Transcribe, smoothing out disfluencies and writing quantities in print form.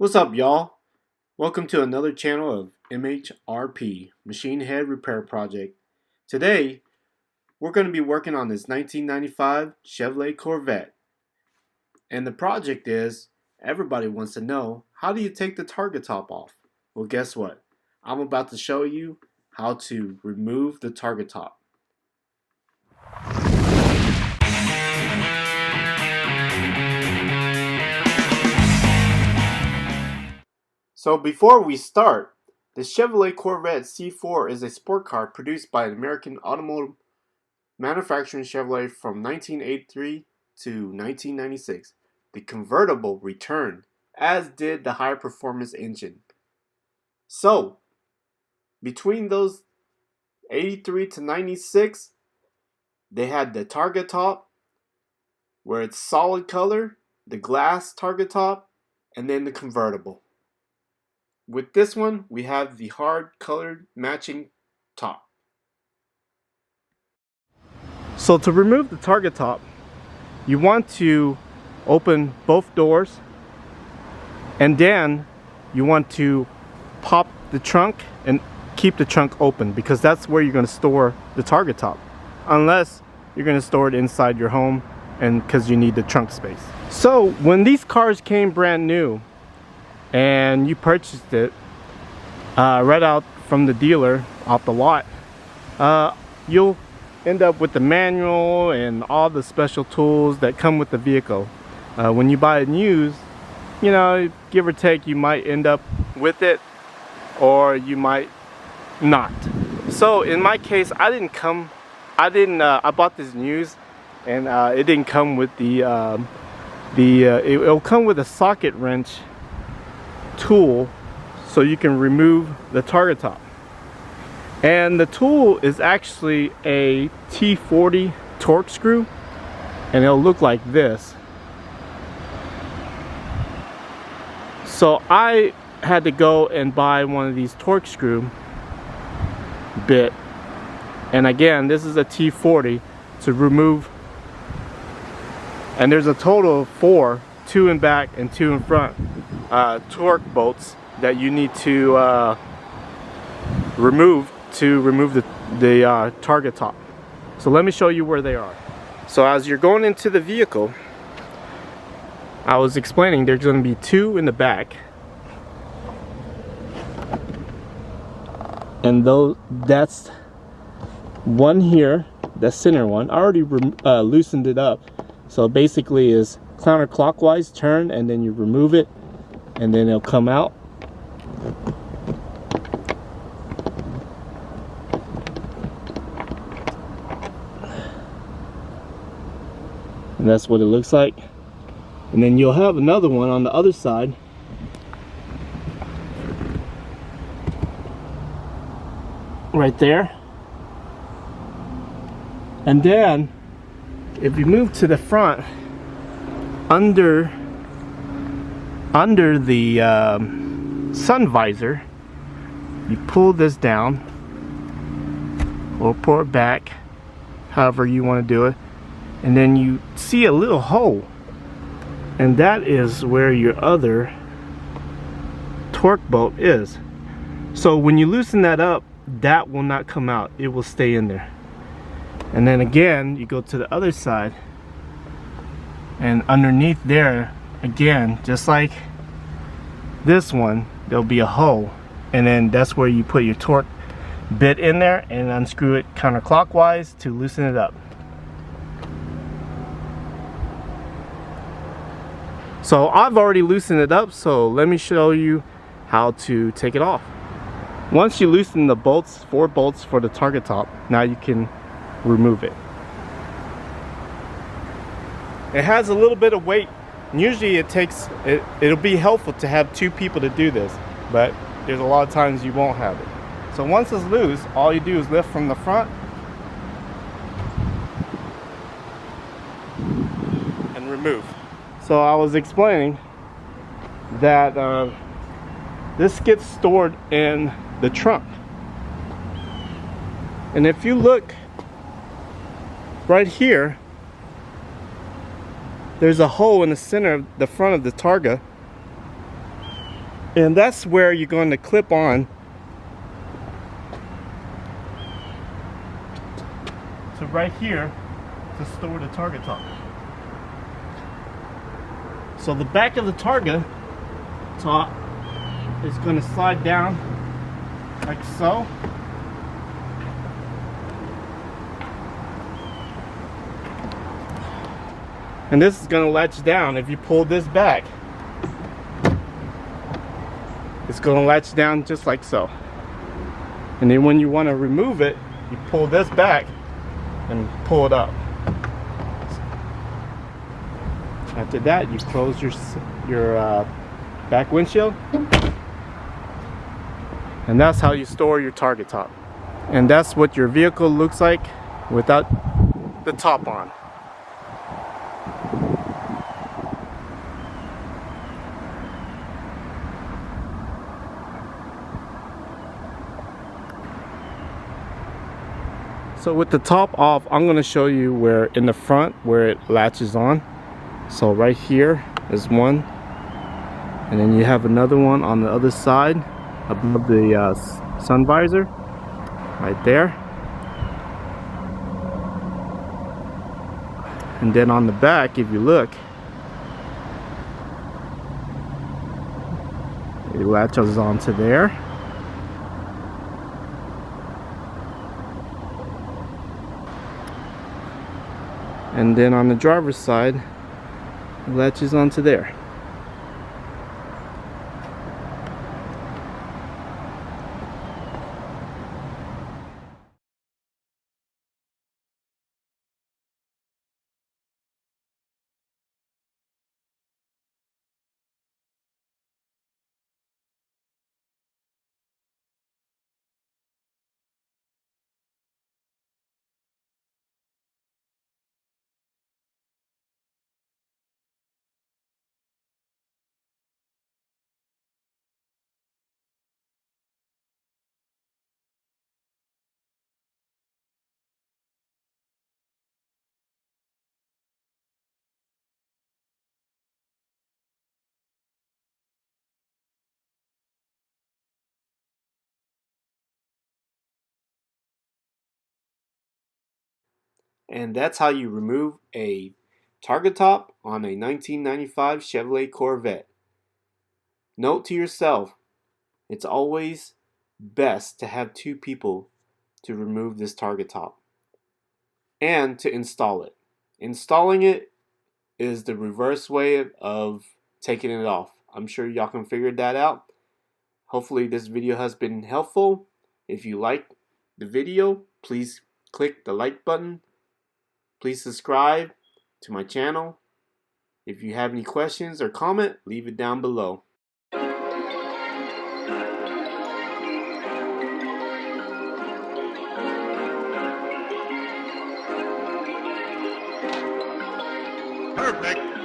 What's up, y'all? Welcome to another channel of MHRP, Machine Head Repair Project. Today, we're going to be working on this 1995 Chevrolet Corvette. And the project is, everybody wants to know, how do you take the Targa top off? Well, guess what? I'm about to show you how to remove the Targa top. So before we start, the Chevrolet Corvette C4 is a sport car produced by an American automotive manufacturing Chevrolet from 1983 to 1996. The convertible returned, as did the high performance engine. So, between those 83 to 96, they had the Targa top, where it's solid color, the glass Targa top, and then the convertible. With this one, we have the hard colored matching top. So to remove the Targa top, you want to open both doors, and then you want to pop the trunk and keep the trunk open, because that's where you're going to store the Targa top, unless you're going to store it inside your home and because you need the trunk space. So when these cars came brand new and you purchased it right out from the dealer off the lot, you'll end up with the manual and all the special tools that come with the vehicle. When you buy it used, you know, give or take, you might end up with it or you might not. So in my case, I bought this used, and it didn't come with it'll come with a socket wrench tool so you can remove the Targa top. And the tool is actually a T40 torque screw, and it'll look like this. So I had to go and buy one of these torque screw bit, and again, this is a T40 to remove, and there's a total of 4, 2 in back and 2 in front, torque bolts that you need to remove the Targa top. So let me show you where they are. So as you're going into the vehicle, I was explaining there's going to be 2 in the back, and that's one here, the center one. I already loosened it up, so basically is counterclockwise turn, and then you remove it, and then it'll come out. And that's what it looks like. And then you'll have another one on the other side. Right there. And then if you move to the front, under the sun visor, you pull this down or pull it back, however you want to do it, and then you see a little hole, and that is where your other torque bolt is. So when you loosen that up, that will not come out, it will stay in there. And then again, you go to the other side, and underneath there, again, just like this one, there'll be a hole, and then that's where you put your torque bit in there and unscrew it counterclockwise to loosen it up. So I've already loosened it up, so let me show you how to take it off. Once you loosen the bolts, 4 bolts for the Targa top, now you can remove it. It has a little bit of weight. Usually it'll be helpful to have 2 people to do this, but there's a lot of times you won't have it. So once it's loose, all you do is lift from the front and remove. So I was explaining that this gets stored in the trunk, and if you look right here, there's a hole in the center of the front of the Targa, And that's where you're going to clip on to right here to store the Targa top. So the back of the Targa top is going to slide down like so. And this is going to latch down if you pull this back. It's going to latch down just like so. And then when you want to remove it, you pull this back and pull it up. After that, you close your back windshield. And that's how you store your Targa top. And that's what your vehicle looks like without the top on. So with the top off, I'm going to show you where in the front where it latches on. So right here is one, and then you have another one on the other side above the sun visor right there. And then on the back, if you look, it latches onto there. And then on the driver's side, it latches onto there. And that's how you remove a Targa top on a 1995 Chevrolet Corvette. Note to yourself, it's always best to have two people to remove this Targa top and to install it. Installing it is the reverse way of taking it off. I'm sure y'all can figure that out. Hopefully this video has been helpful. If you like the video, please click the like button. Please subscribe to my channel. If you have any questions or comment, leave it down below. Perfect.